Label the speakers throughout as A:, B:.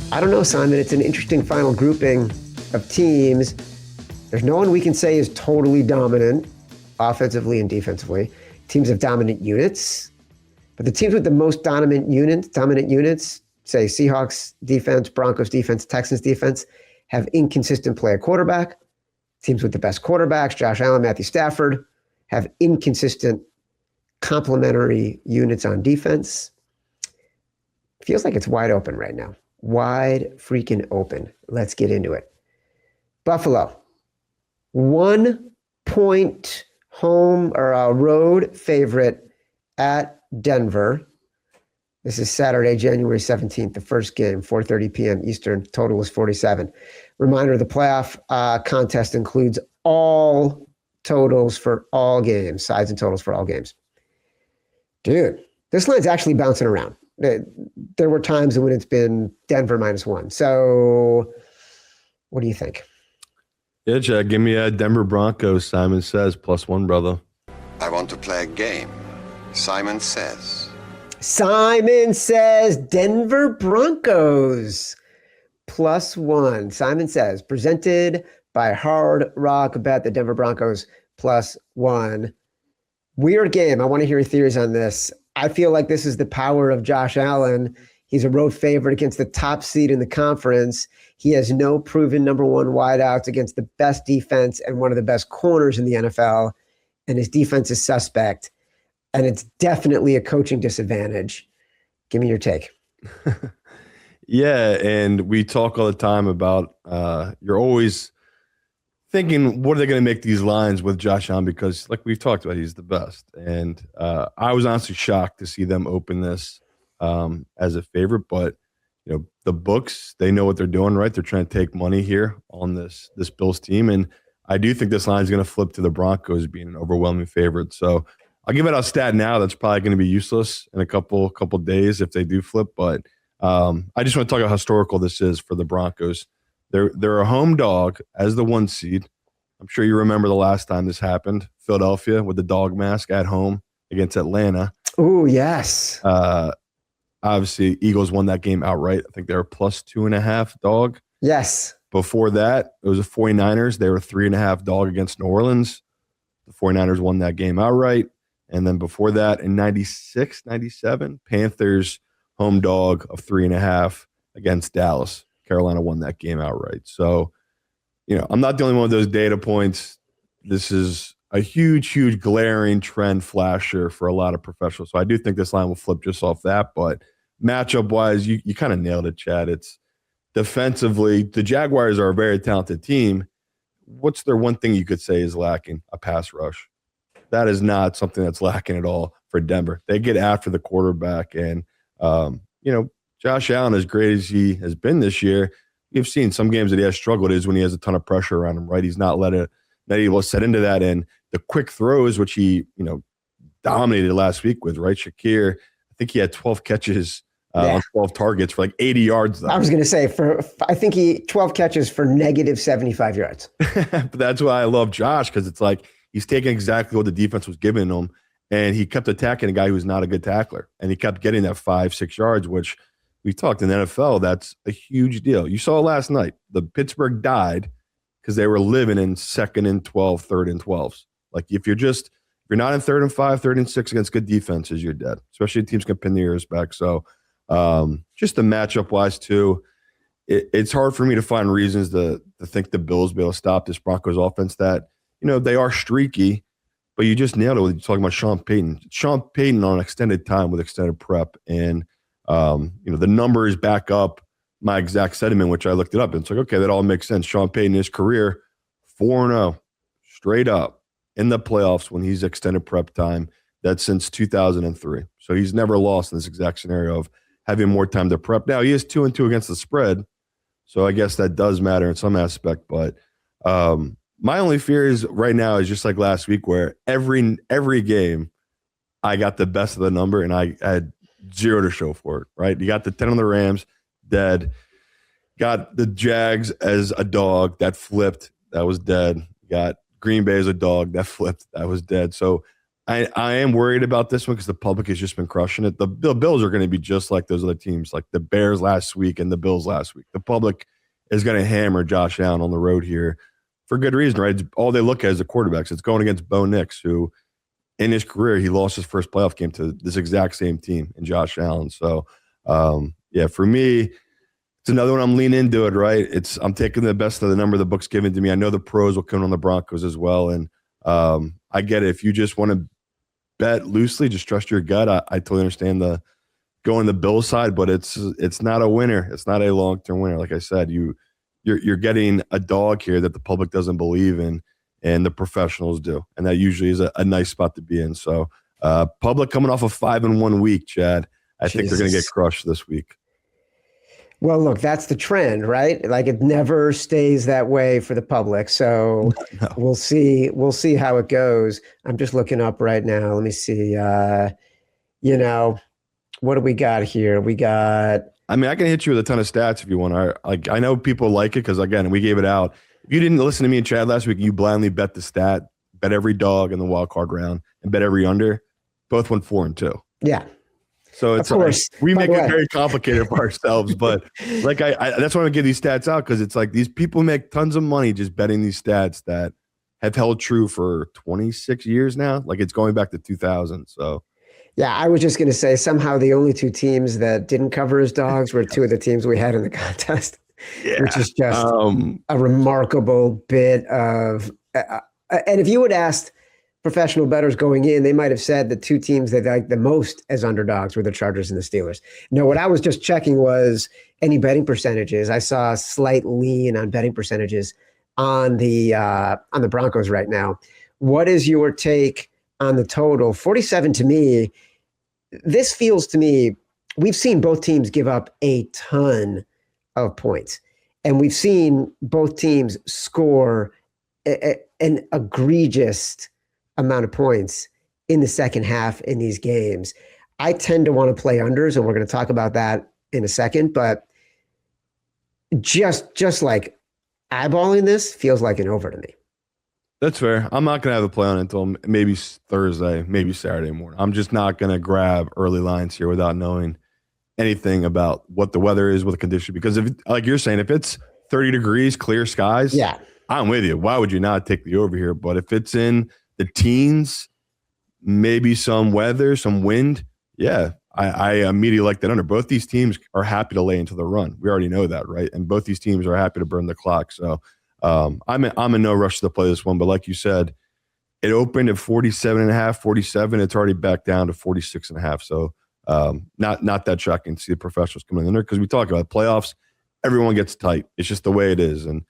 A: I don't know, Simon. It's an interesting final grouping of teams. There's no one we can say is totally dominant offensively and defensively. Teams have dominant units, but the teams with the most dominant units, say Seahawks defense, Broncos defense, Texans defense, have inconsistent play at quarterback. Teams with the best quarterbacks, Josh Allen, Matthew Stafford, have inconsistent complementary units on defense. Feels like it's wide open right now. Wide freaking open. Let's get into it. Buffalo, 1 point home or a road favorite at Denver. This is Saturday, January 17th, the first game, 4:30 p.m. Eastern. Total is 47. Reminder, the playoff contest includes all totals for all games, sides and totals for all games. Dude, this line's actually bouncing around. There were times when it's been Denver -1. So what do you think?
B: Yeah, Jack, give me a Denver Broncos, Simon says, +1, brother.
C: I want to play a game. Simon says.
A: Simon says Denver Broncos +1. Simon says, presented by Hard Rock Bet, the Denver Broncos +1. Weird game. I want to hear your theories on this. I feel like this is the power of Josh Allen. He's a road favorite against the top seed in the conference. He has no proven number one wideouts against the best defense and one of the best corners in the NFL. And his defense is suspect. And it's definitely a coaching disadvantage. Give me your take.
B: Yeah, and we talk all the time about you're always thinking, what are they going to make these lines with Josh Allen? Because like we've talked about, he's the best. And I was honestly shocked to see them open this as a favorite. But, you know, the books, they know what they're doing, right? They're trying to take money here on this Bills team. And I do think this line is going to flip to the Broncos being an overwhelming favorite. So I'll give it a stat now that's probably going to be useless in a couple days if they do flip. But I just want to talk about how historical this is for the Broncos. They're a home dog as the 1 seed. I'm sure you remember the last time this happened. Philadelphia with the dog mask at home against Atlanta.
A: Oh, yes.
B: Obviously, Eagles won that game outright. I think they were +2.5 dog.
A: Yes.
B: Before that, it was the 49ers. They were 3.5 dog against New Orleans. The 49ers won that game outright. And then before that, in 96, 97, Panthers home dog of 3.5 against Dallas. Carolina won that game outright. So, you know, I'm not the only one with those data points. This is a huge, huge glaring trend flasher for a lot of professionals. So I do think this line will flip just off that. But matchup-wise, you kind of nailed it, Chad. It's defensively, the Jaguars are a very talented team. What's their one thing you could say is lacking? A pass rush. That is not something that's lacking at all for Denver. They get after the quarterback. And, you know, Josh Allen, as great as he has been this year, you've seen some games that he has struggled is when he has a ton of pressure around him, right? He's not able to set into that. And the quick throws, which he, you know, dominated last week with, right? Shakir, I think he had 12 catches on 12 targets for like 80 yards. Though.
A: I was going to say, I think he 12 catches for negative 75 yards.
B: But that's why I love Josh, because it's like he's taking exactly what the defense was giving him, and he kept attacking a guy who's not a good tackler. And he kept getting that 5-6 yards, which we talked in the NFL, that's a huge deal. You saw it last night. The Pittsburgh died because they were living in 2nd and 12, 3rd and 12s. Like if you're not in 3rd and 5, 3rd and 6 against good defenses, you're dead. Especially teams can pin the ears back. So just the matchup wise too, it's hard for me to find reasons to think the Bills will be able to stop this Broncos offense that, you know, they are streaky, but you just nailed it when you're talking about Sean Payton. Sean Payton on extended time with extended prep. And you know, the numbers back up my exact sentiment, which I looked it up. And it's like, okay, that all makes sense. Sean Payton, his career, 4-0, straight up in the playoffs when he's extended prep time. That's since 2003. So he's never lost in this exact scenario of having more time to prep. Now, he is 2-2 against the spread. So I guess that does matter in some aspect. But my only fear is right now is just like last week where every game I got the best of the number and I had 0 to show for it, right? You got the 10 on the Rams, dead. Got the Jags as a dog, that flipped, that was dead. You got Green Bay as a dog, that flipped, that was dead. So I am worried about this one because the public has just been crushing it. The Bills are going to be just like those other teams, like the Bears last week and the Bills last week. The public is going to hammer Josh Allen on the road here for good reason, right? All they look at is the quarterbacks. It's going against Bo Nix, who in his career, he lost his first playoff game to this exact same team in Josh Allen. So, yeah, for me, it's another one I'm leaning into it, right? I'm taking the best of the number the book's given to me. I know the pros will come on the Broncos as well. And I get it. If you just want to bet loosely, just trust your gut. I totally understand the going the Bills side, but it's not a winner. It's not a long-term winner. Like I said, you're getting a dog here that the public doesn't believe in, and the professionals do. And that usually is a nice spot to be in. So public coming off a 5-1 week, Chad. I think they're going to get crushed this week.
A: Well, look, that's the trend, right? Like it never stays that way for the public. So
B: No.
A: we'll see how it goes. I'm just looking up right now. Let me see. What do we got here? We got.
B: I mean, I can hit you with a ton of stats if you want. I know people like it because, again, we gave it out. If you didn't listen to me and Chad last week, you blindly bet the stat, bet every dog in the wild card round, and bet every under. Both went 4-2.
A: Yeah.
B: So it's
A: of course.
B: We make it very complicated for ourselves, but like I that's why I give these stats out, because it's like these people make tons of money just betting these stats that have held true for 26 years now. Like it's going back to 2000. So
A: yeah, I was just going to say somehow the only two teams that didn't cover as dogs were two of the teams we had in the contest, which is just a remarkable bit of. And if you had asked professional bettors going in, they might have said the two teams they liked the most as underdogs were the Chargers and the Steelers. No, what I was just checking was any betting percentages. I saw a slight lean on betting percentages on the Broncos right now. What is your take on the total? 47 to me. This feels to me, we've seen both teams give up a ton of points, and we've seen both teams score an egregious amount of points in the second half in these games. I tend to want to play unders, and we're going to talk about that in a second, but just like eyeballing this feels like an over to me.
B: that's fair. I'm not going to have a play on it until maybe Thursday, maybe Saturday morning. I'm just not going to grab early lines here without knowing anything about what the weather is, what the condition, because if, like you're saying, if it's 30 degrees, clear skies,
A: Yeah.
B: I'm with you. Why would you not take the over here? But if it's in the teens, maybe some weather, some wind, yeah, I immediately like that under. Both these teams are happy to lay into the run. We already know that, right? And both these teams are happy to burn the clock. So I'm in no rush to play this one. But like you said, it opened at 47.5, 47. It's already back down to 46.5. So not that shocking to see the professionals coming in there, because we talk about playoffs. Everyone gets tight. It's just the way it is. And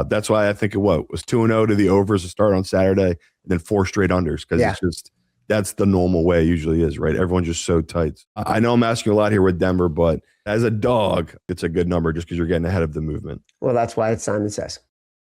B: that's why I think it was 2-0 to the overs to start on Saturday, and then 4 straight unders, because it's just that's the normal way it usually is, right? Everyone's just so tight. I know I'm asking a lot here with Denver, but as a dog, it's a good number just because you're getting ahead of the movement.
A: Well, that's why it's Simon Says.